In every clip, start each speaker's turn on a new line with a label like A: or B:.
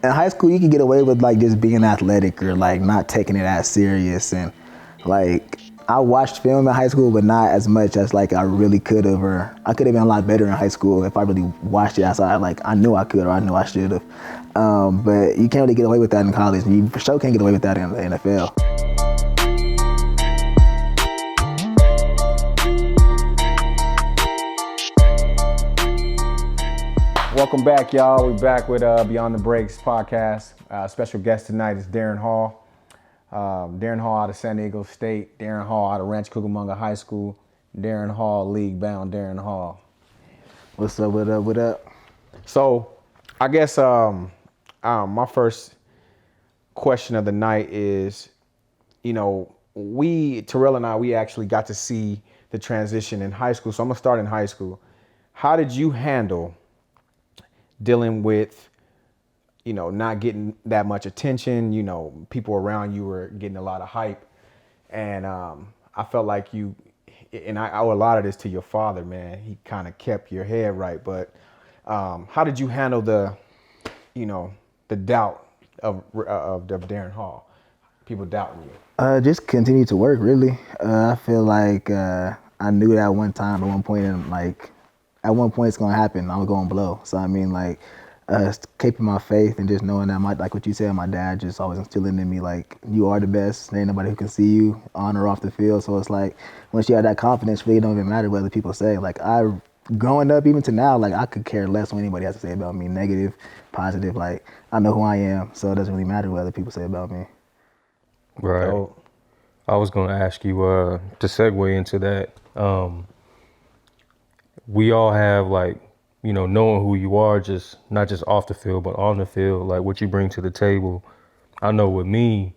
A: in high school you can get away with like just being athletic or like not taking it as serious, and like I watched film in high school, but not as much as like I really could have, or I could have been a lot better in high school if I really watched it. So I knew I could, or I knew I should have. But you can't really get away with that in college. You for sure can't get away with that in the NFL.
B: Welcome back, y'all. We're back with Beyond the Breaks podcast. Special guest tonight is Darren Hall. Darren Hall out of San Diego State. Darren Hall out of Ranch Cucamonga High School. Darren Hall, league bound Darren Hall.
A: What's up, what up, what up?
B: So, I guess my first question of the night is, Terrail and I, we actually got to see the transition in high school. So I'm gonna start in high school. How did you handle dealing with, not getting that much attention? People around you were getting a lot of hype. And I felt like I owe a lot of this to your father, man. He kind of kept your head right. But how did you handle the doubt of Darren Hall? People doubting you.
A: Just continue to work, really. I feel like I knew that one point, and like, at one point it's gonna happen. I'm going to blow. So I mean, like, keeping my faith and just knowing that like what you said, my dad just always instilling in me, like, you are the best. There ain't nobody who can see you on or off the field. So it's like, once you have that confidence, really don't even matter what other people say. Like, growing up, even to now, like, I could care less what anybody has to say about me, negative, positive. Like, I know who I am, so it doesn't really matter what other people say about me.
C: Right. So, I was gonna ask you to segue into that. We all have, like, knowing who you are, just not just off the field, but on the field, like what you bring to the table. I know with me,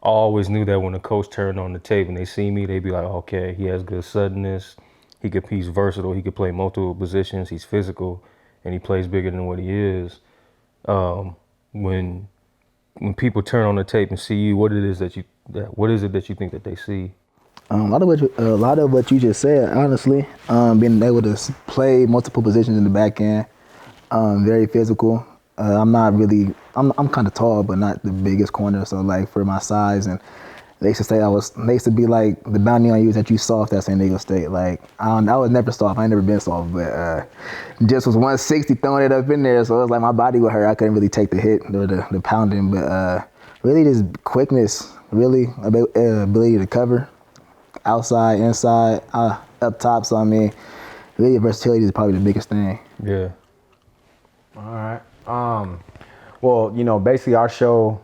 C: I always knew that when a coach turned on the tape and they see me, they be like, okay, he has good suddenness. He's versatile. He could play multiple positions. He's physical, and he plays bigger than what he is. When people turn on the tape and see you, what is it that you think that they see?
A: A lot of what you just said, honestly, being able to play multiple positions in the back end, very physical. I'm kind of tall, but not the biggest corner. So like for my size, and they used to be like, the bounty on you is that you soft at San Diego State. Like, I was never soft. I ain't never been soft, but just was 160 throwing it up in there. So it was like my body would hurt. I couldn't really take the hit or the pounding, but really just quickness, really ability to cover. Outside, inside, up top. So I mean, really versatility is probably the biggest thing.
C: Yeah.
B: All right. Well, basically our show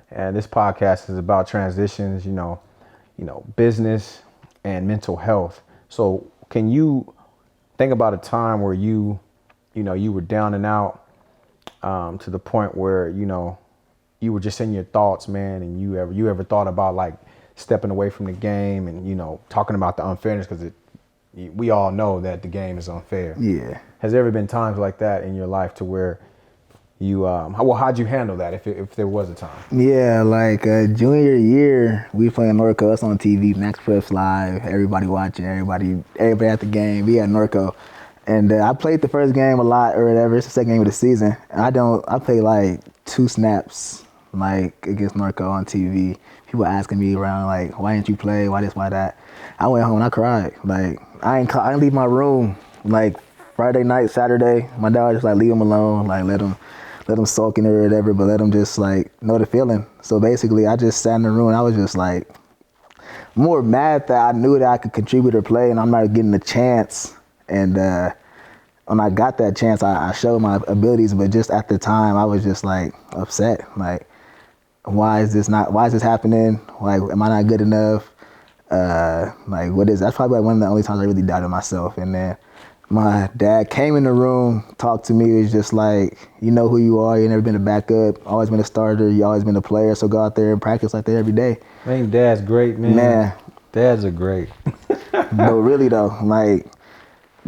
B: and this podcast is about transitions, business and mental health. So can you think about a time where you were down and out to the point where, you were just in your thoughts, man, and you ever thought about like stepping away from the game and, talking about the unfairness, because we all know that the game is unfair.
A: Yeah.
B: Has there ever been times like that in your life to where you, how'd you handle that if there was a time?
A: Yeah, like junior year, we playing Norco. It's on TV, Max Preps Live, everybody watching, everybody at the game. We had Norco. And I played the first game a lot or whatever. It's the second game of the season. I played like 2 snaps like against Norco on TV. People asking me around like, why didn't you play? Why this, why that? I went home and I cried. Like, I didn't leave my room. Like Friday night, Saturday, my dad was just like, leave him alone. Like let him sulk in it or whatever, but let him just like know the feeling. So basically I just sat in the room and I was just like more mad that I knew that I could contribute or play and I'm not getting the chance. And when I got that chance, I showed my abilities, but just at the time I was just like upset. Like, why is this happening? Like, am I not good enough? Like, what is, that's probably like one of the only times I really doubted myself. And then my dad came in the room, talked to me, it was just like, you know who you are, you never been a backup, always been a starter, you always been a player, so go out there and practice like that every day.
B: I think Dad's great, man.
A: Man.
B: Dads are great.
A: But really though, like,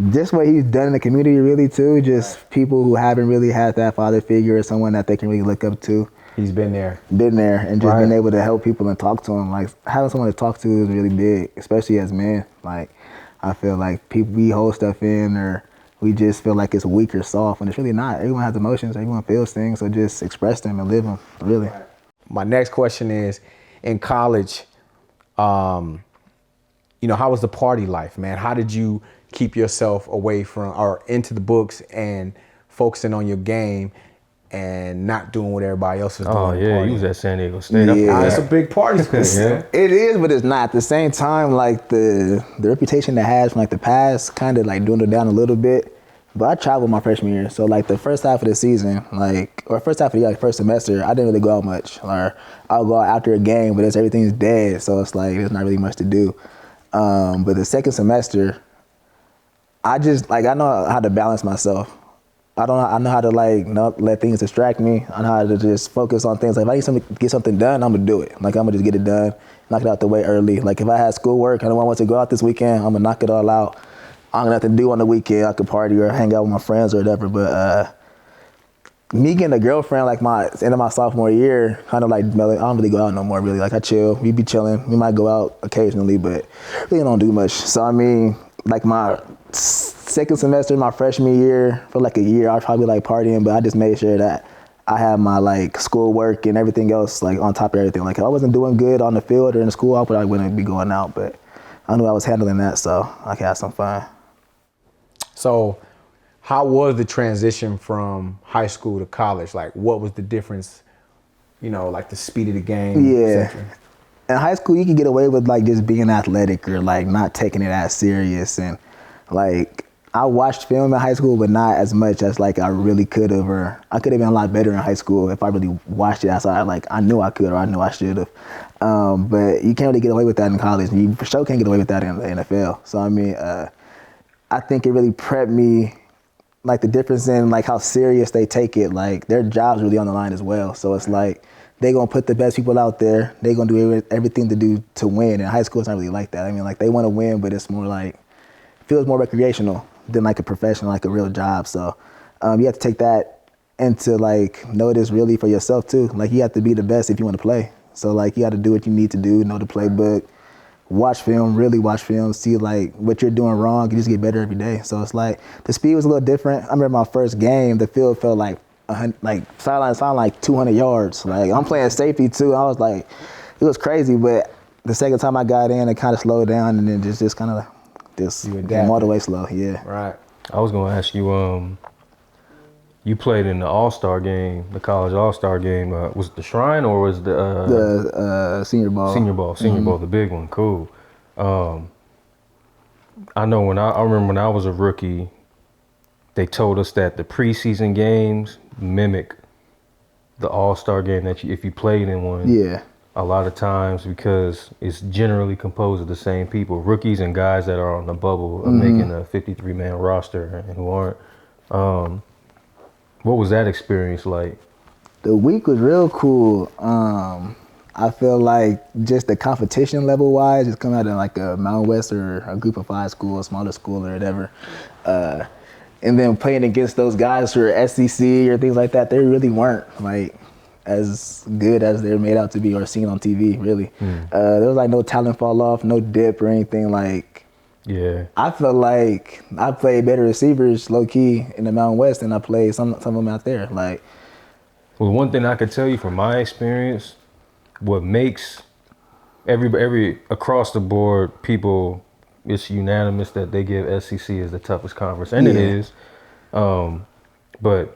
A: just what he's done in the community really too, just people who haven't really had that father figure or someone that they can really look up to.
B: He's been there
A: and just been able to help people and talk to them. Like, having someone to talk to is really big, especially as men. Like, I feel like we hold stuff in, or we just feel like it's weak or soft, and it's really not. Everyone has emotions, everyone feels things, so just express them and live them, really.
B: My next question is, in college, how was the party life, man? How did you keep yourself away from or into the books and focusing on your game and not doing what everybody else was doing?
C: Oh yeah, you was at San Diego State.
A: Yeah.
B: It's a big party school.
C: Yeah.
A: It is, but it's not. At the same time, like the reputation it has from like the past kind of like dwindled down a little bit. But I traveled my freshman year, so like the first half of the season, first half of the year, like first semester, I didn't really go out much. Or I'll go out after a game, but everything's dead, so it's like there's not really much to do. But the second semester, I just like I know how to balance myself. I know how to like not let things distract me. I know how to just focus on things. Like if I need to get something done, I'm gonna do it. Like I'm gonna just get it done, knock it out the way early. Like if I had schoolwork and I want to go out this weekend, I'm gonna knock it all out. I don't have to do on the weekend. I could party or hang out with my friends or whatever. But me getting a girlfriend like my end of my sophomore year, kind of like I don't really go out no more. Really, like I chill. We be chilling. We might go out occasionally, but really don't do much. So I mean, like my second semester, my freshman year, for like a year, I was probably like partying, but I just made sure that I had my like schoolwork and everything else like on top of everything. Like if I wasn't doing good on the field or in the school, I probably wouldn't be going out. But I knew I was handling that, so I could have some fun.
B: So how was the transition from high school to college? Like what was the difference, like the speed of the game?
A: Yeah.
B: Et cetera?
A: In high school, you could get away with like just being athletic or like not taking it as serious. And like I watched film in high school, but not as much as like I really could have, or I could have been a lot better in high school if I really watched it. So I knew I could, or I knew I should have. But you can't really get away with that in college. You for sure can't get away with that in the NFL. So I mean, I think it really prepped me, like the difference in like how serious they take it. Like their job's really on the line as well. So it's like they gonna put the best people out there. They gonna do everything to win. In high school, it's not really like that. I mean, like they want to win, but it's more like feels more recreational than like a professional, like a real job. So you have to take that into like notice really for yourself too. Like you have to be the best if you want to play. So like you got to do what you need to do, know the playbook. Watch film, really watch film, see like what you're doing wrong, you just get better every day. So it's like the speed was a little different. I remember my first game, the field felt like sideline sound like 200 yards. Like I'm playing safety too. I was like, it was crazy. But the second time I got in, it kind of slowed down and then just kind of just came all the way slow. Yeah.
B: Right.
C: I was gonna ask you, you played in the All-Star game, the college All-Star game. Was it the Shrine or was
A: the Senior Bowl?
C: Senior Bowl, the big one. Cool. I know I remember when I was a rookie, they told us that the preseason games mimic the All-Star game that if you played in one.
A: Yeah.
C: A lot of times because it's generally composed of the same people, rookies and guys that are on the bubble of making a 53-man roster and who aren't. What was that experience like?
A: The week was real cool. I feel like just the competition level wise, just coming out of like a Mountain West or a group of 5 school, a smaller school or whatever. And then playing against those guys who are SEC or things like that, they really weren't like as good as they're made out to be or seen on TV, really. There was like no talent fall off, no dip or anything. Like,
C: yeah,
A: I feel like I played better receivers low key in the Mountain West than I played some of them out there. Like,
C: well, one thing I could tell you from my experience, what makes every across the board people, it's unanimous that they give SEC as the toughest conference, and it is. But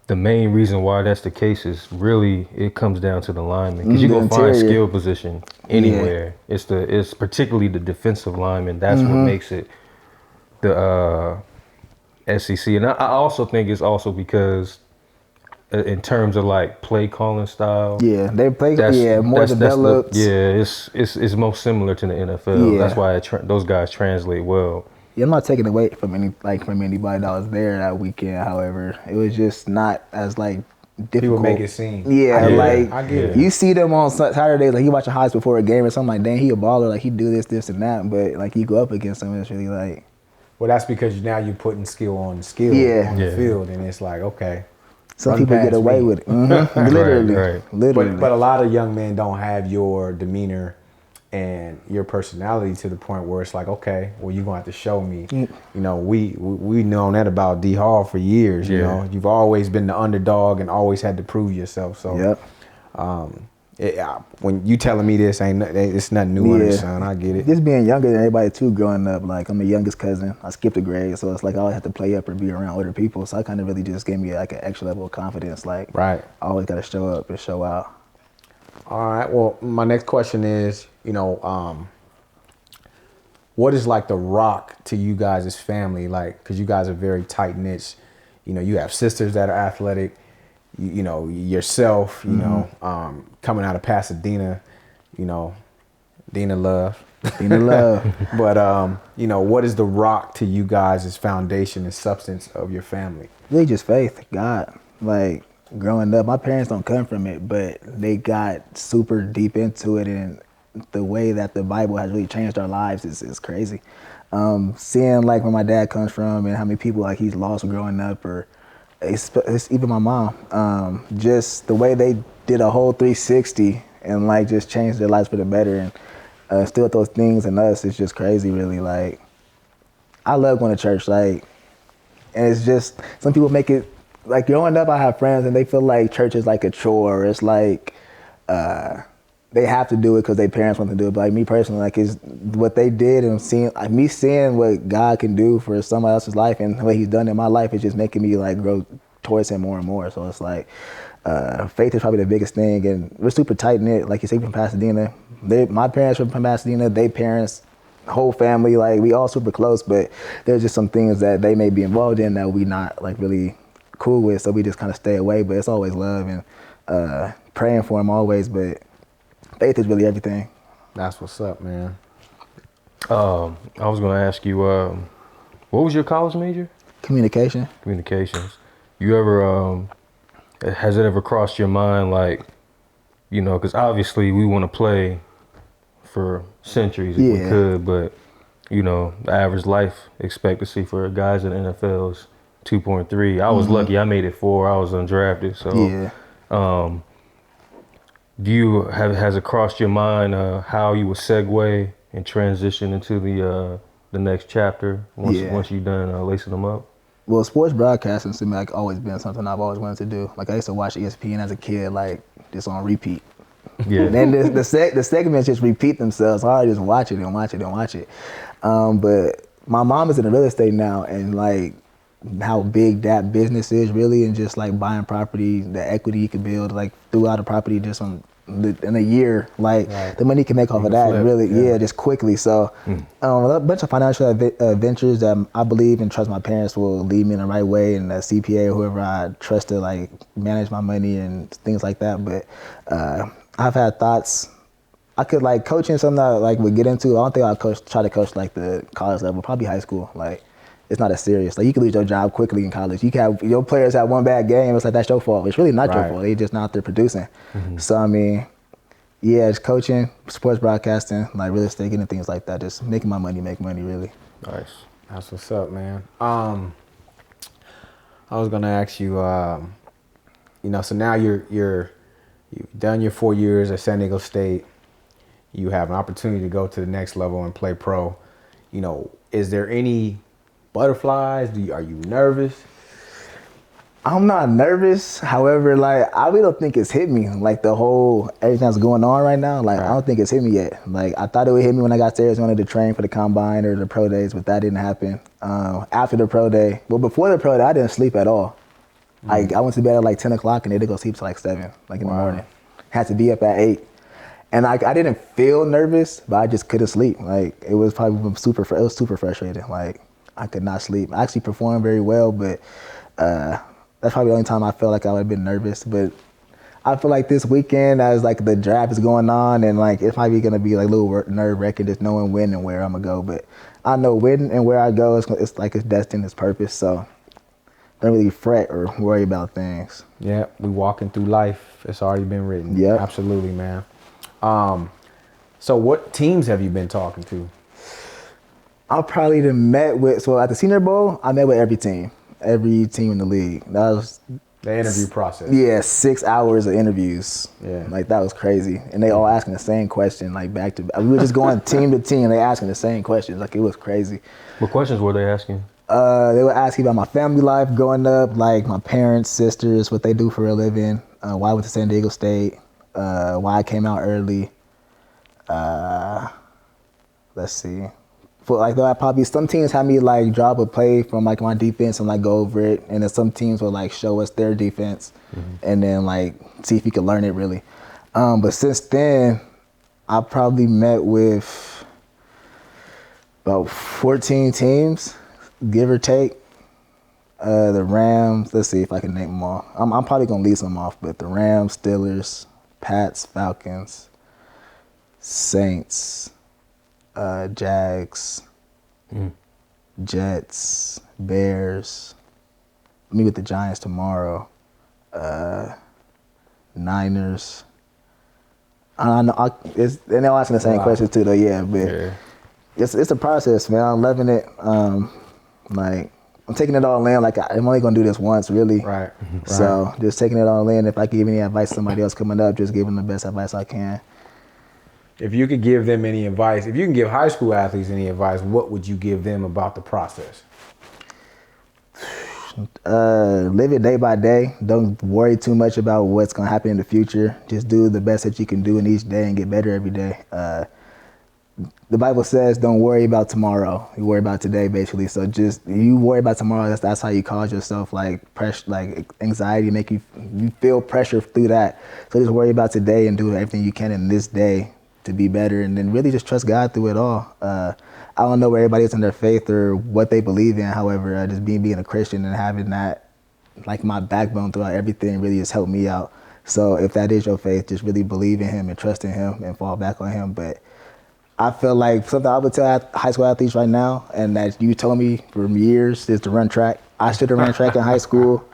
C: the main reason why that's the case is really it comes down to the lineman, because you can find skill position anywhere. It's particularly the defensive lineman. That's what makes it the SEC. And I also think it's also because in terms of like play calling style,
A: they play more developed.
C: It's most similar to the NFL. That's why those guys translate well.
A: Yeah, I'm not taking away from anybody that was there that weekend. However, it was just not as like difficult.
B: People make it seem.
A: Like
B: I get it.
A: You see them on Saturdays, like you watch the highlights before a game or something, like, dang, he a baller, like he do this and that. But like you go up against him, it's really like.
B: Well, that's because now you're putting skill on the field, and it's like, okay.
A: Some people get away with it. Literally.
B: But a lot of young men don't have your demeanor and your personality to the point where it's like, okay, well, you're gonna have to show me. You know, we known that about D Hall for years. You know, you've always been the underdog and always had to prove yourself. So, when you telling me this, it's nothing new under the sun. I get it.
A: Just being younger than everybody too, growing up. Like I'm the youngest cousin. I skipped a grade, so it's like I always have to play up or be around older people. So I kind of really just gave me like an extra level of confidence. Like, I always got to show up and show out.
B: All right. Well, my next question is, you know, what is like the rock to you guys as family? Like, because you guys are very tight knit. You know, you have sisters that are athletic. You know, yourself. You know, coming out of Pasadena. You know, Dina Love.
A: Dina Love.
B: But you know, what is the rock to you guys as foundation and substance of your family?
A: Really, just faith, God. Like. Growing up, my parents don't come from it, but they got super deep into it, and the way that the Bible has really changed our lives is crazy. Seeing like where my dad comes from and how many people like he's lost growing up, or it's even my mom, just the way they did a whole 360 and like just changed their lives for the better, and still those things in us is just crazy, really. Like I love going to church, like, and it's just some people make it. Like growing up, I have friends and they feel like church is like a chore. It's like they have to do it because their parents want to do it. But like me personally, like it's what they did and seeing what God can do for somebody else's life and what He's done in my life is just making me like grow towards Him more and more. So it's like faith is probably the biggest thing, and we're super tight knit. Like you say, from Pasadena. My parents were from Pasadena. Their parents. Whole family, like we all super close. But there's just some things that they may be involved in that we not like really cool with, so we just kind of stay away. But it's always love and praying for him always. But faith is really everything.
B: That's what's up, man.
C: I was gonna ask you, what was your college major?
A: Communications.
C: You ever has it ever crossed your mind, like, you know, because obviously we want to play for centuries if we could, but you know, the average life expectancy for guys in the NFL is 2.3. I was lucky. I made it 4. I was undrafted. So, has it crossed your mind how you would segue and transition into the next chapter once you're done lacing them up?
A: Well, sports broadcasting to me like always been something I've always wanted to do. Like I used to watch ESPN as a kid, like just on repeat. Yeah. And then the segments just repeat themselves. So I just watch it and watch it and watch it. But my mom is in the real estate now, and like how big that business is really, and just like buying property, the equity you can build like throughout a property just in a year, like the money you can make off of that, flip, really, just quickly. So a bunch of financial ventures that I believe and trust my parents will lead me in the right way, and the CPA or whoever I trust to like manage my money and things like that. But I've had thoughts. I could like coaching something that I like would get into. I don't think I'll try to coach like the college level, probably high school. Like it's not as serious. Like you can lose your job quickly in college. You can have your players have one bad game. It's like that's your fault. It's really not your fault. They just not out there producing. So I mean, it's coaching, sports broadcasting, like real estate, and things like that. Just making my money, make money, really.
B: Nice. That's what's up, man. I was gonna ask you, you know, so now you've done your 4 years at San Diego State. You have an opportunity to go to the next level and play pro. You know, is there any butterflies? Are you nervous?
A: I'm not nervous. However, like I really don't think it's hit me. Like the whole everything that's going on right now. Like I don't think it's hit me yet. Like I thought it would hit me when I got to Arizona to train for the combine or the pro days, but that didn't happen. After the pro day, well, before the pro day, I didn't sleep at all. Like I went to bed at like 10 o'clock and they did go sleep till like 7, like in the morning. Had to be up at 8. And I didn't feel nervous, but I just couldn't sleep. Like it was probably super frustrating. Like I could not sleep. I actually performed very well, but that's probably the only time I felt like I would have been nervous. But I feel like this weekend, as like the draft is going on, and like it's probably gonna be like a little nerve-wracking just knowing when and where I'm gonna go. But I know when and where I go, it's like it's destined, it's purpose. So don't really fret or worry about things.
B: Yeah, we walking through life. It's already been written.
A: Yeah,
B: absolutely, man. So what teams have you been talking to?
A: I probably met with, so at the Senior Bowl, I met with every team in the league. That was
B: The interview process.
A: Yeah, 6 hours of interviews.
B: Yeah.
A: Like, that was crazy. And they all asking the same question, like, back to back. We were just going team to team. They asking the same questions. Like, it was crazy.
C: What questions were they asking?
A: They were asking about my family life growing up, like my parents, sisters, what they do for a living, why I went to San Diego State, why I came out early. Let's see. For like, though, I probably, some teams had me like drop a play from like my defense and like go over it, and then some teams would like show us their defense, and then like see if you could learn it really. But since then, I probably met with about 14 teams, give or take. The Rams, let's see if I can name them all. I'm probably gonna leave some off, but the Rams, Steelers, Pats, Falcons, Saints, Jags, Jets, Bears. Meet with the Giants tomorrow. Niners. I know. And they're asking the same questions too, though. Yeah, but it's a process, man. I'm loving it. Like, I'm taking it all in. Like, I'm only gonna do this once, really.
B: Right.
A: So just taking it all in. If I give any advice to somebody else coming up, just giving them the best advice I can.
B: If you could give them any advice, if you can give high school athletes any advice, what would you give them about the process?
A: Live it day by day. Don't worry too much about what's gonna happen in the future. Just do the best that you can do in each day and get better every day. The Bible says, "Don't worry about tomorrow. You worry about today," basically. So just you worry about tomorrow. That's how you cause yourself like pressure, like anxiety, make you feel pressure through that. So just worry about today and do everything you can in this day to be better, and then really just trust God through it all. I don't know where everybody is in their faith or what they believe in. However, just being a Christian and having that like my backbone throughout everything really has helped me out. So if that is your faith, just really believe in Him and trust in Him and fall back on Him. But I feel like something I would tell high school athletes right now, and that you told me for years, is to run track. I should have ran track in high school.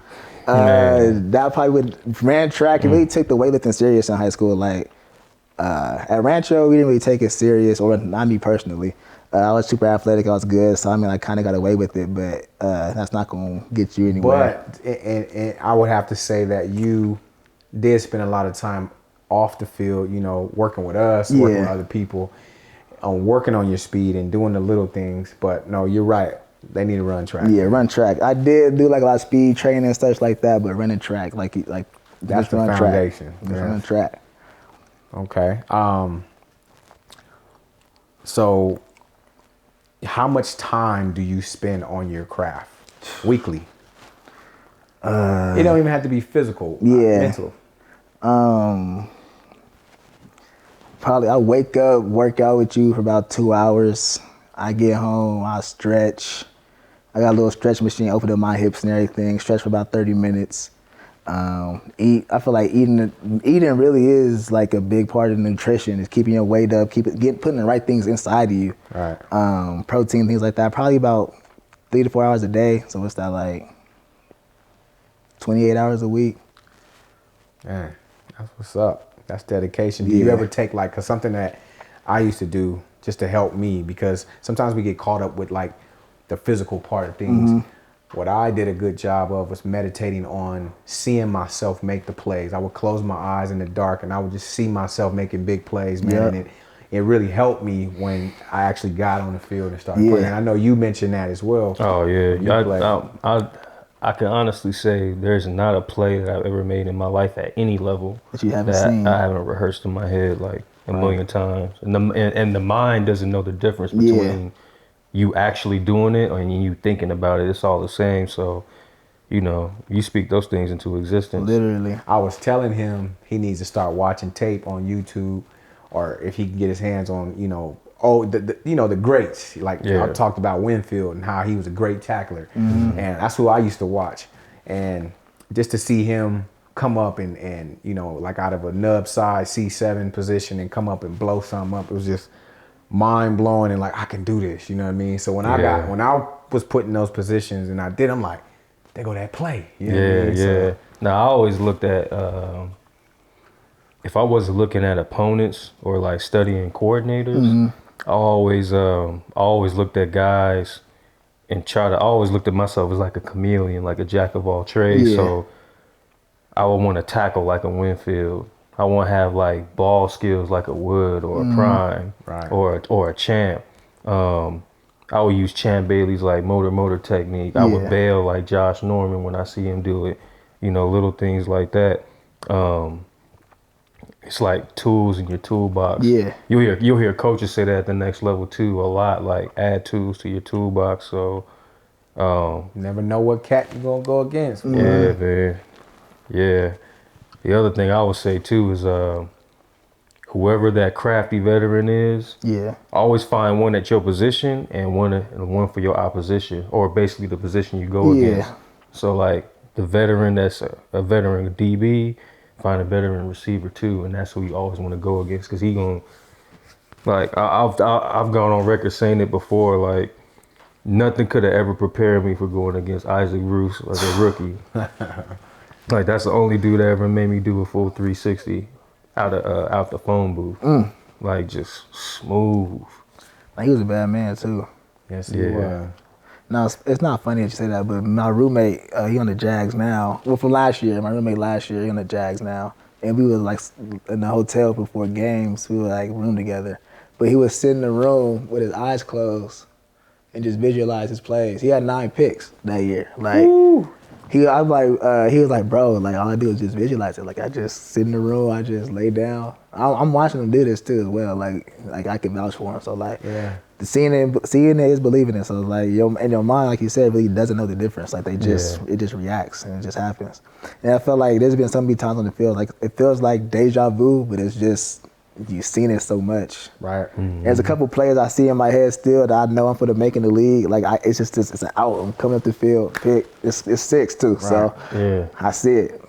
A: That probably would ran track. It really took the weightlifting serious in high school. Like at Rancho, we didn't really take it serious, or not me personally. I was super athletic. I was good, so I mean, I kind of got away with it. But that's not gonna get you anywhere.
B: But and I would have to say that you did spend a lot of time off the field. You know, working with us, working with other people, working on your speed and doing the little things. But no, you're right. They need to run track.
A: Yeah, run track. I did do like a lot of speed training and stuff like that, but running track, like
B: that's the foundation.
A: Just run track.
B: Okay. So how much time do you spend on your craft weekly? It don't even have to be physical. Mental.
A: Probably I wake up, work out with you for about 2 hours. I get home, I stretch. I got a little stretch machine, open up my hips and everything, stretch for about 30 minutes. Eat. I feel like eating really is like a big part of nutrition. Is keeping your weight up, putting the right things inside of you.
B: Right.
A: Protein, things like that. Probably about 3 to 4 hours a day. So what's that, like 28 hours a week?
B: Man, that's what's up. That's dedication. Do you ever take like, cause something that I used to do just to help me, because sometimes we get caught up with like the physical part of things. What I did a good job of was meditating on seeing myself make the plays. I would close my eyes in the dark and I would just see myself making big plays, man. And it really helped me when I actually got on the field and started playing. And I know you mentioned that as well.
C: Oh yeah. I can honestly say there's not a play that I've ever made in my life at any level
A: that you haven't seen.
C: I haven't rehearsed in my head like a million times. And the mind doesn't know the difference between you actually doing it and you thinking about it. It's all the same. So, you know, you speak those things into existence.
A: Literally.
B: I was telling him he needs to start watching tape on YouTube, or if he can get his hands on, the greats. Like I talked about Winfield and how he was a great tackler. And that's who I used to watch. And just to see him come up and like out of a nub side C7 position and come up and blow something up, it was just mind blowing, and like I can do this, you know what I mean? So when I was put in those positions and I did, I'm like, there go that play. You know what I mean? So,
C: now I always looked at if I wasn't looking at opponents or like studying coordinators, I always looked at guys and I always looked at myself as like a chameleon, like a jack of all trades. So I would want to tackle like a Winfield. I want to have like ball skills like a Wood or a Prime,
B: Right.
C: or a Champ. I would use Champ Bailey's like motor technique. I would
A: Yeah.
C: bail like Josh Norman when I see him do it. You know, little things like that. It's like tools in your toolbox.
A: Yeah.
C: You'll hear coaches say that at the next level too a lot. Like add tools to your toolbox. So
B: You never know what cat you're gonna go against.
C: yeah, man. Yeah. The other thing I would say too is whoever that crafty veteran is,
A: Yeah.
C: always find one at your position and one for your opposition, or basically the position you go
A: Yeah.
C: against. So like the veteran that's a veteran DB, find a veteran receiver too, and that's who you always want to go against, because he gonna like I've gone on record saying it before, like nothing could have ever prepared me for going against Isaac Bruce as a rookie. Like that's the only dude that ever made me do a full 360 out the phone booth. Like just smooth.
A: Like, he was a bad man too.
B: Yes, he
C: Yeah.
B: was.
A: No, it's not funny that you say that, but my roommate, he on the Jags now. Well, from last year, my roommate last year, he on the Jags now. And we was like in the hotel before games. We were like room together. But he would sit in the room with his eyes closed and just visualize his plays. He had 9 picks that year. Like, he was like, bro, like all I do is just visualize it. Like I just sit in the room, I just lay down. I'm watching him do this too as well. Like I can vouch for him. So like,
B: Yeah.
A: seeing it is believing it. So like in your mind, like you said, really doesn't know the difference. Like it just reacts and it just happens. And I felt like there's been so many times on the field, like it feels like deja vu, but it's just you've seen it so much.
B: Right.
A: There's a couple players I see in my head still that I know I'm for the making the league. Like it's an out. I'm coming up the field, pick. It's 6 too. So
C: Yeah.
A: I see it.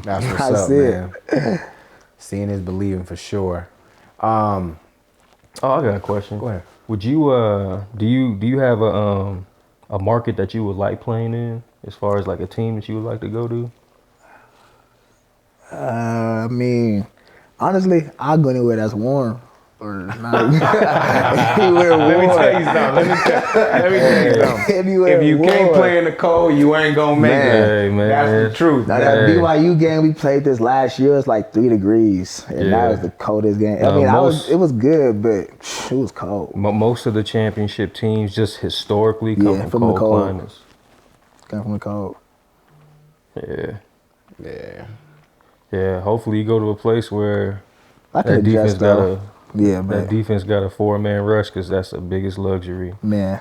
B: That's what's
A: I
B: up,
A: see
B: man.
A: it.
B: Seeing is believing for sure.
C: Oh, I got a question.
B: Go ahead.
C: Would you do you have a market that you would like playing in, as far as like a team that you would like to go to?
A: I mean, honestly, I'll go anywhere that's warm. Or not. Anywhere warm.
B: Let me tell you something.
A: Anywhere
B: If you can't
A: warm.
B: play in the cold, you ain't gonna make
A: Man.
B: it.
C: Hey, man.
B: That's the truth.
A: Now
B: man.
A: that BYU game we played this last year, it's like 3 degrees, and that was the coldest game. I mean, it was good, but it was cold.
C: Most of the championship teams just historically come from
A: the
C: cold
A: cold.
C: climates.
A: Coming from the cold.
C: Yeah.
B: Yeah.
C: Yeah. Hopefully you go to a place where
A: I can
C: that defense
A: adjust though.
C: that
A: but
C: defense got a 4-man rush, because that's the biggest luxury.
A: man,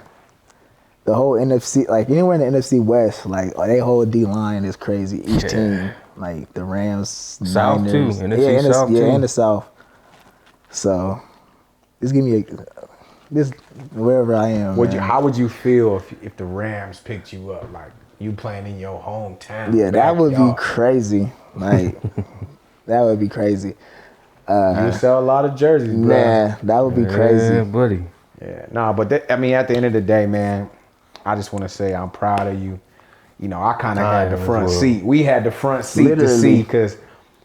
A: the whole NFC, like anywhere in the NFC West, like they whole D line is crazy. Each team, like the Rams,
C: South too,
A: Niners,
C: NFC South too.
A: in the South. So just give me this wherever I am. man.
B: How would you feel if the Rams picked you up, like you playing in your hometown?
A: Yeah, that would be
B: backyard?
A: crazy. Like that would be crazy.
B: You sell a lot of jerseys, bro.
A: Man, that would be crazy.
C: Yeah, buddy.
B: Yeah, nah, but I mean, at the end of the day, man, I just want to say I'm proud of you. You know, I kind of had the front seat. We had the front seat to
A: Literally.
B: see, because,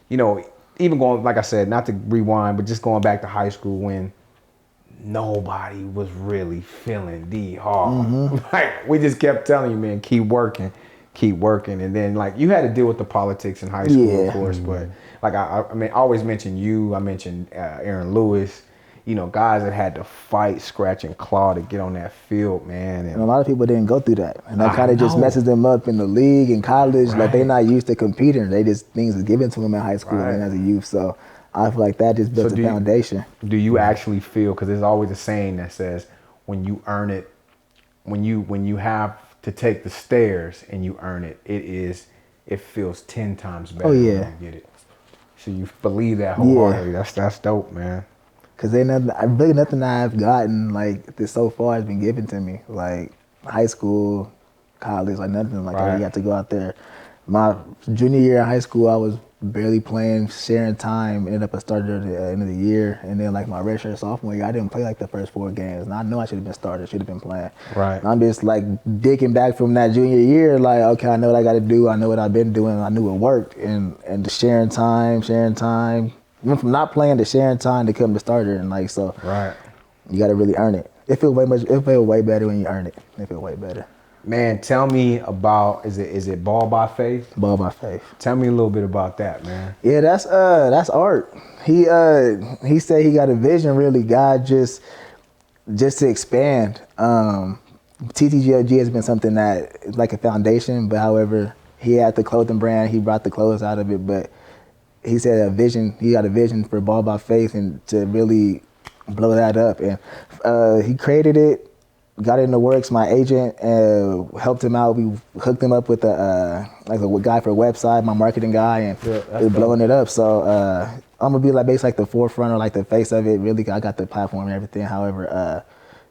B: you know, even going, like I said, not to rewind, but just going back to high school when nobody was really feeling D hard. Like, we just kept telling you, man, keep working. And then, like, you had to deal with the politics in high school, of course, but like I mean, I always mention you. I mentioned Aaron Lewis. You know, guys that had to fight, scratch, and claw to get on that field, man.
A: And a lot of people didn't go through that. And that
B: I
A: kind of just
B: know.
A: messes them up in the league and college. Like they're
B: Right.
A: not used to competing. They just, things are given to them in high school
B: Right.
A: and as a youth. So I feel like that just builds
B: So
A: a foundation.
B: Do you actually feel, because there's always a saying that says when you earn it, when you have to take the stairs and you earn it, it feels 10 times better
A: Oh, yeah.
B: when you get it. So you believe that wholeheartedly. That's dope, man.
A: Cause really nothing I've gotten like this so far has been given to me. Like high school, college, like nothing like
B: Right.
A: I got to go out there. My junior year in high school, I was barely playing, sharing time. Ended up a starter at the end of the year, and then like my redshirt sophomore year, I didn't play like the first 4 games. And I know I should have been started, should have been playing.
B: Right.
A: And I'm just like digging back from that junior year, like okay, I know what I got to do. I know what I've been doing. I knew it worked, and the sharing time. Went from not playing to sharing time to becoming the starter, and like so.
B: Right.
A: You got to really earn it. It feels way better when you earn it. It feels way better.
B: Man, tell me about, is it Ball by Faith?
A: Ball by Faith.
B: Tell me a little bit about that, man.
A: Yeah, that's art. He said he got a vision, really, God, just to expand. TTGLG has been something that is like a foundation, but however, he had the clothing brand, he brought the clothes out of it, but he said he got a vision for Ball by Faith and to really blow that up. And he created it, got it in the works. My agent helped him out. We hooked him up with a guy for a website, my marketing guy, and we're blowing it up. So I'm gonna be like basically like the forefront or like the face of it. Really, I got the platform and everything. However,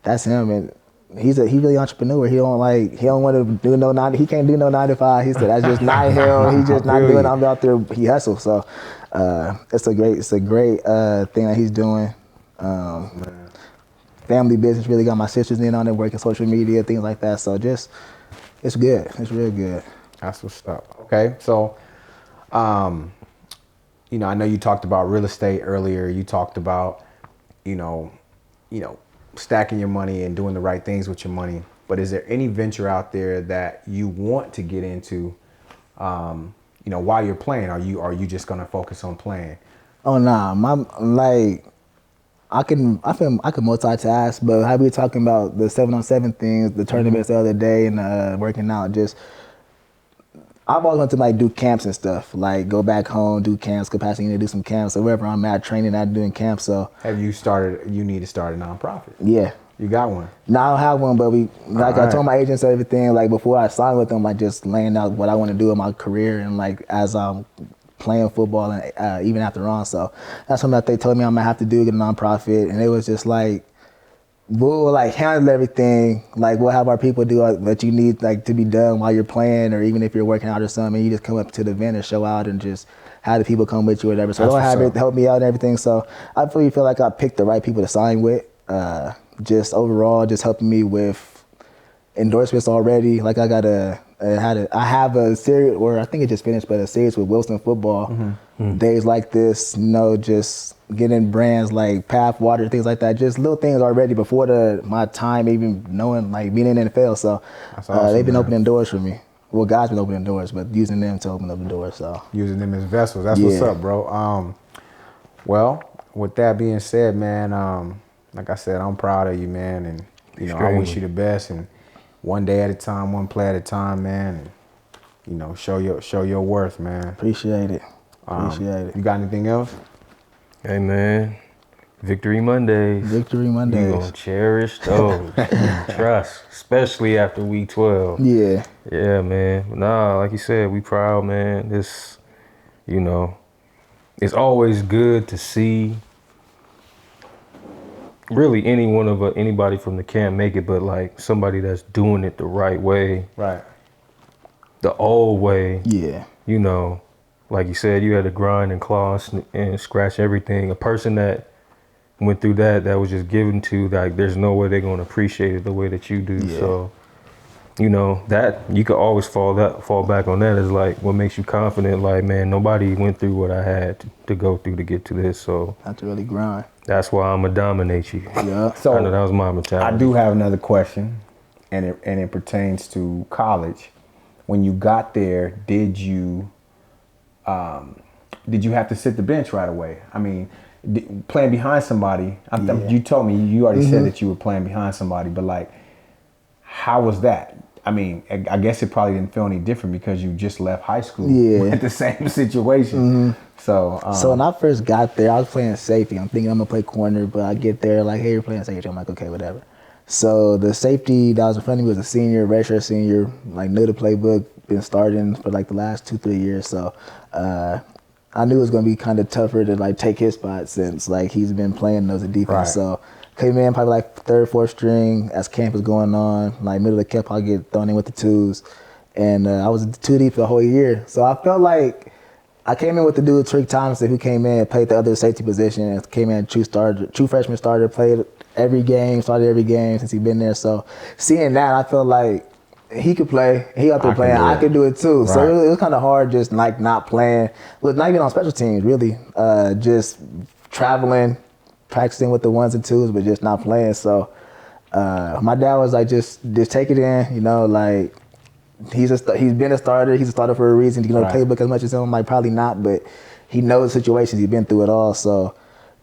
A: that's him, and he's really entrepreneur. He don't want to do no 9. He can't do no 9 to 5. He said that's just not him. He's just not doing it. I'm out there. He hustles. So it's a great thing that he's doing. Family business, really got my sisters in on it, working social media, things like that. So just, it's good. It's real good.
B: That's what's up. Okay, so, I know you talked about real estate earlier. You talked about, stacking your money and doing the right things with your money. But is there any venture out there that you want to get into, while you're playing? Are you just gonna focus on playing?
A: Oh nah, I can multitask, but how we talking about the 7-on-7 things, the tournaments the other day, and working out. Just I've always wanted to do camps and stuff, like go back home, do camps, capacity to do some camps. So wherever I'm at, training, I'm doing camps. So
B: have you started? You need to start a nonprofit.
A: Yeah,
B: you got one.
A: No, I don't have one, but I told my agents everything. Like before I signed with them, just laying out what I want to do in my career, and as I'm playing football and even after on. So that's something that they told me I'm gonna have to do, get a nonprofit. And it was just we'll handle everything. We'll have our people do what you need to be done while you're playing, or even if you're working out or something, you just come up to the event and show out and just have the people come with you or whatever. So they'll have it help me out and everything. So I really feel like I picked the right people to sign with. Just overall, just helping me with endorsements already. I have a series, or I think it just finished, but a series with Wilson Football. Mm-hmm. Days like this, just getting brands like Path Water, things like that. Just little things already before my time even knowing, being in the NFL. So awesome, they've been opening doors for me. Well, God's been opening doors, but using them to open up the doors. So using them as vessels. That's what's up, bro. Well, with that being said, man, like I said, I'm proud of you, man, and I wish you the best. And one day at a time, one play at a time, man. And, show your worth, man. Appreciate it. You got anything else?
C: Hey, man. Victory Mondays.
A: Victory Mondays.
C: You gonna cherish those. Trust, especially after week 12.
A: Yeah.
C: Yeah, man. Nah, like you said, we proud, man. This, it's always good to see really anybody from the camp make it, but somebody that's doing it the right way.
B: Right.
C: The old way.
A: Yeah.
C: Like you said, you had to grind and claw and scratch everything. A person that went through that was just given to, there's no way they're going to appreciate it the way that you do. Yeah. So, that you could always fall back on that as what makes you confident. Man, nobody went through what I had to go through to get to this. So
A: have to really grind.
C: That's why I'm gonna dominate you.
A: Yeah.
C: So I know that was my mentality.
B: I do have another question, and it pertains to college. When you got there, did you have to sit the bench right away? I mean, playing behind somebody. You told me you already said that you were playing behind somebody, but how was that? I mean, I guess it probably didn't feel any different because you just left high school with the same situation. Mm-hmm. So
A: when I first got there, I was playing safety. I'm thinking I'm gonna play corner, but I get there hey, you're playing safety. I'm okay, whatever. So the safety that was in front of me was a senior, redshirt senior, knew the playbook, been starting for the last 2-3 years. So I knew it was gonna be kind of tougher to take his spot since he's been playing as a defense. Right. So came in probably 3rd, 4th string as camp was going on. Middle of the camp, I'll get thrown in with the 2s, and I was 2 deep for the whole year. So I felt like I came in with the dude Trick Thompson, who came in and played the other safety position, and came in true freshman starter, played every game, started every game since he'd been there. So seeing that, I felt like he could play. He out there playing. I could do it too. Right. So it was kind of hard just not playing. Not even on special teams, really. Just traveling, practicing with the 1s and 2s, but just not playing. So My dad was like, just take it in, you know, like he's been a starter. He's a starter for a reason. You know, the playbook as much as him, like probably not, but he knows the situations. He's been through it all. So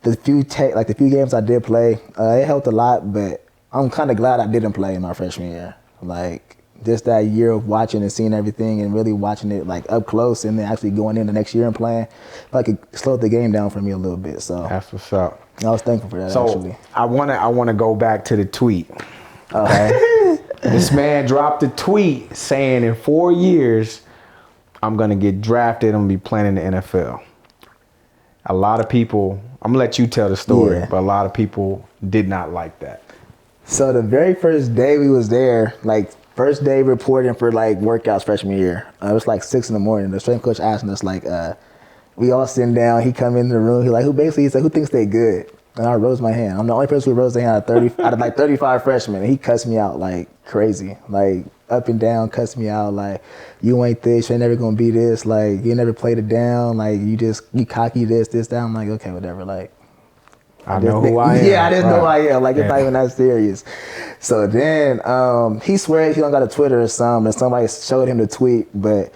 A: the few games I did play, it helped a lot. But I'm kind of glad I didn't play in my freshman year. Like just that year of watching and seeing everything and really watching it like up close, and then actually going in the next year and playing, like it slowed the game down for me a little bit. So
B: that's what's up.
A: I was thankful for that.
B: So
A: actually,
B: I wanna go back to the tweet. Okay, this man dropped a tweet saying in 4 years I'm gonna get drafted. I'm gonna be playing in the NFL. A lot of people. I'm gonna let you tell the story, but a lot of people did not like that.
A: So the very first day we was there, like first day reporting for like workouts freshman year, it was like 6 a.m. The strength coach asking us like, we all sitting down. He come in the room. He said, who thinks they good? And I rose my hand. I'm the only person who rose their hand out of like 35 freshmen. And he cussed me out like crazy, like up and down, cussed me out like, you ain't this, you ain't never gonna be this, like you never played it down, like you cocky this, that. I'm like, okay, whatever, like.
B: I know who I am.
A: Yeah, I just know who I am. Like, it's not even that serious. So then he swears he don't got a Twitter or something, and somebody showed him the tweet. But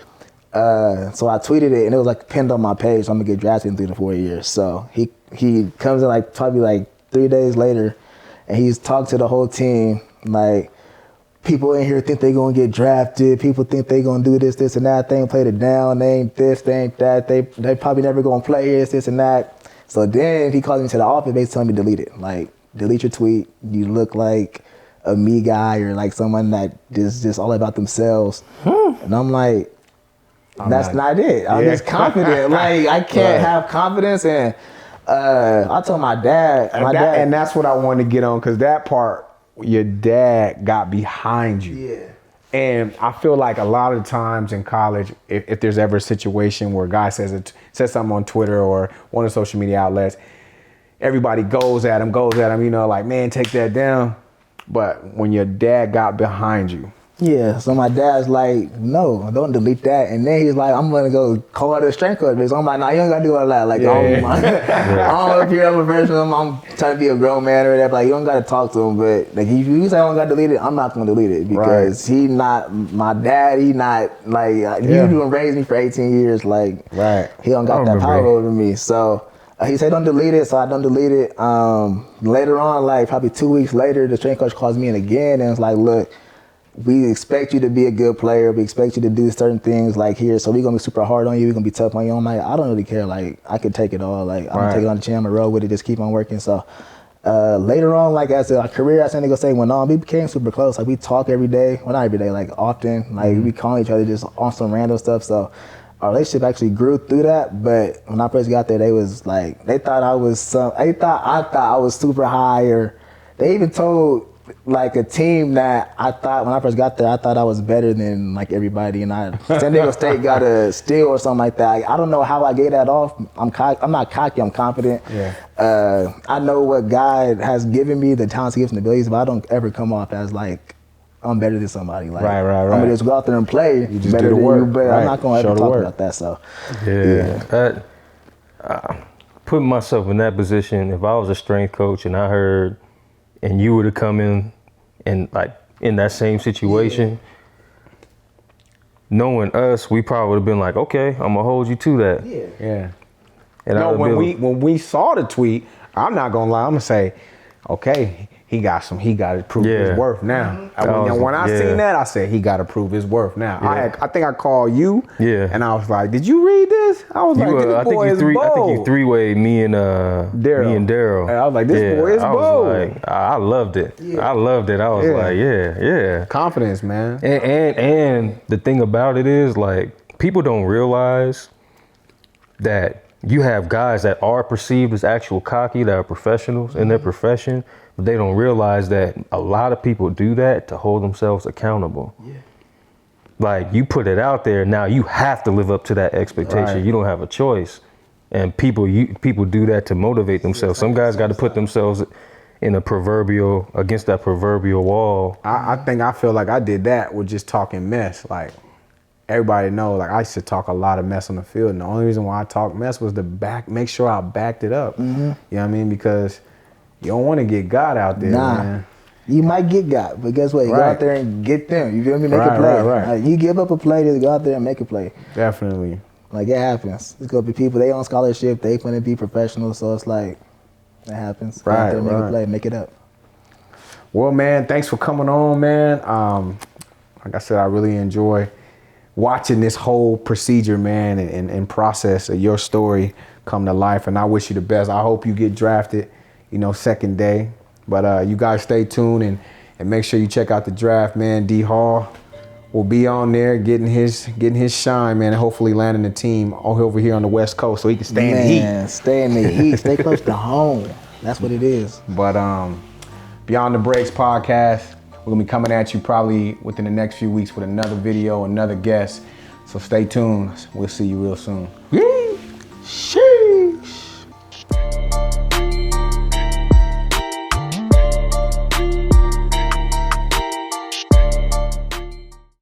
A: so I tweeted it, and it was like pinned on my page. So I'm gonna get drafted in 3 to 4 years. So he comes in like probably like 3 days later, and he's talked to the whole team. Like, people in here think they gonna get drafted. People think they gonna do this, and that. They ain't played it down. They ain't this, they ain't that. They probably never gonna play this, and that. So then he called me to the office, basically telling me to delete it. Like, delete your tweet. You look like a me guy or like someone that is just all about themselves. And I'm like, that's not it. I'm just confident. Like, I can't have confidence. And I told my dad.
B: And that's what I wanted to get on, because that part, your dad got behind you.
A: Yeah.
B: And I feel like a lot of times in college, if there's ever a situation where a guy says something on Twitter or one of the social media outlets, everybody goes at him, you know, like, man, take that down. But when your dad got behind you.
A: Yeah, so my dad's like, no, don't delete that. And then he's like, I'm gonna go call the strength coach. So I'm like, nah, you don't gotta do all that. Like, I don't know if you're a professional, I'm trying to be a grown man or whatever. Like, you don't gotta talk to him. But like, if you say I don't gotta delete it, I'm not gonna delete it, because he not my dad. He not like you done raised me for 18 years. Like, he don't got that power over me. So he said don't delete it, so I don't delete it. Later on, like probably 2 weeks later, the strength coach calls me in again and it's like, look, we expect you to be a good player. We expect you to do certain things like here. So we're going to be super hard on you. We're going to be tough on you. I'm like, I don't really care. Like, I could take it all. Like, I'm going to take it on the chin. I'm going to roll with it. Just keep on working. So later on, like as a career at San Diego State went on, we became super close. Like, we talk every day. Well, not every day, like often. Like, we calling each other just on some random stuff. So our relationship actually grew through that. But when I first got there, they was like, they thought I was I thought I was super high, or they even told like a team that I thought when I first got there, I thought I was better than like everybody, and San Diego State got a steal or something like that. I don't know how I gave that off. I'm not cocky. I'm confident. Yeah. I know what God has given me, the talents, gifts, and abilities, but I don't ever come off as like I'm better than somebody. Like,
B: right.
A: I'm gonna just go out there and play.
B: You just
A: better
B: do the
A: than
B: work.
A: you, but I'm not gonna ever talk about that. So
C: yeah. Putting myself in that position, if I was a strength coach and I heard, and you were to come in and like in that same situation, knowing us, we probably would have been like, okay, I'm gonna hold you to that.
B: Yeah.
C: And
B: no, when we saw the tweet, I'm not gonna lie, I'm gonna say, okay, he got to prove his worth now. When I seen that, I said he got to prove his worth now. I think I called you, and I was like, did you read this? I was like, this boy is bold.
C: I think you three-way me and Darren.
B: And I was like, this boy is bold.
C: I loved it. I loved it. I was like, yeah.
B: Confidence, man.
C: And the thing about it is, like, people don't realize that you have guys that are perceived as actual cocky, that are professionals in their profession, but they don't realize that a lot of people do that to hold themselves accountable. Yeah. Like, you put it out there, now you have to live up to that expectation. Right. You don't have a choice. And people do that to motivate themselves. Some guys got to put themselves in against that proverbial wall.
B: I feel like I did that with just talking mess. Like, everybody knows, like, I used to talk a lot of mess on the field, and the only reason why I talked mess was to make sure I backed it up. You know what I mean? Because you don't want to get God out there, man.
A: You might get got, but guess what? You go
B: Right.
A: out there and get them. You feel me? Make
B: Right,
A: a play.
B: right.
A: You give up a play to go out there and make a play.
B: Definitely.
A: Like, it happens. There's gonna be people, they on scholarship, they gonna be professionals, so it's like, it happens. Go out there, make a play, make it up.
B: Well, man, thanks for coming on, man. Like I said, I really enjoy watching this whole procedure, man, and process of your story come to life. And I wish you the best. I hope you get drafted, second day. But you guys stay tuned and make sure you check out the draft, man. D Hall will be on there getting his shine, man, and hopefully landing the team over here on the West Coast so he can stay in the heat.
A: Stay in the heat. Stay close to home. That's what it is.
B: But Beyond the Breaks podcast, we're gonna be coming at you probably within the next few weeks with another video, another guest. So stay tuned. We'll see you real soon.